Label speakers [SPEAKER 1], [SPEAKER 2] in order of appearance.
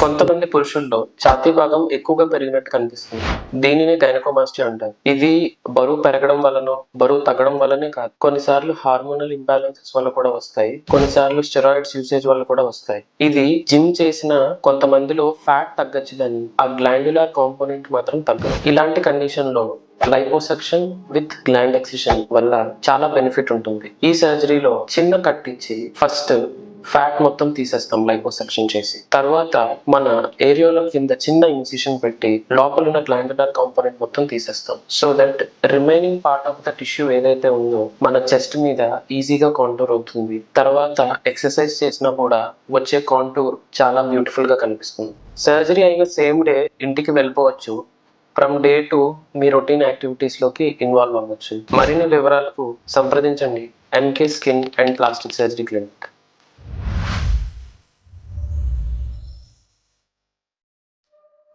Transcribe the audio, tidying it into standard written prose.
[SPEAKER 1] కొంతమంది పురుషుల్లో ఛాతీ భాగం ఎక్కువగా పెరిగినట్టు కనిపిస్తుంది. దీనిని గైనకోమాస్టియా అంటారు. ఇది బరువు పెరగడం వలన, బరువు తగ్గడం వల్లనే కాదు, కొన్నిసార్లు హార్మోనల్ ఇంబ్యాలెన్సెస్ వల్ల కూడా వస్తాయి. కొన్నిసార్లు స్టెరాయిడ్స్ యూసేజ్ వల్ల కూడా వస్తాయి. ఇది జిమ్ చేసిన కొంతమందిలో ఫ్యాట్ తగ్గచ్చు కానీ ఆ గ్లాండ్యులర్ కాంపోనెంట్ మాత్రం తగ్గదు. ఇలాంటి కండిషన్ లో లైపోసక్షన్ విత్ గ్లాండ్ ఎక్సిషన్ వల్ల చాలా బెనిఫిట్ ఉంటుంది. ఈ సర్జరీలో చిన్న కట్ ఇచ్చి ఫస్ట్ ఫ్యాట్ మొత్తం తీసేస్తాం లైపోసక్షన్ చేసి. తర్వాత మన ఏరియాలో కింద చిన్న ఇన్సిషన్ పెట్టి లోపల ఉన్న గ్లాండ్యులర్ కాంపోనెంట్ మొత్తం తీసేస్తాం. So that remaining part of the tissue ఏదైతే ఉందో మన చెస్ట్ మీద ఈజీగా కాంటూర్ అవుతుంది. తర్వాత ఎక్సర్సైజ్ చేసినా కూడా వచ్చే కాంటూర్ చాలా బ్యూటిఫుల్ గా కనిపిస్తుంది. సర్జరీ అయిన సేమ్ డే ఇంటికి వెళ్ళిపోవచ్చు. ఫ్రమ్ డే టు మీ రొటీన్ యాక్టివిటీస్ లోకి ఇన్వాల్వ్ అవ్వచ్చు. మరిన్ని వివరాలకు సంప్రదించండి MK skin and plastic surgery clinic.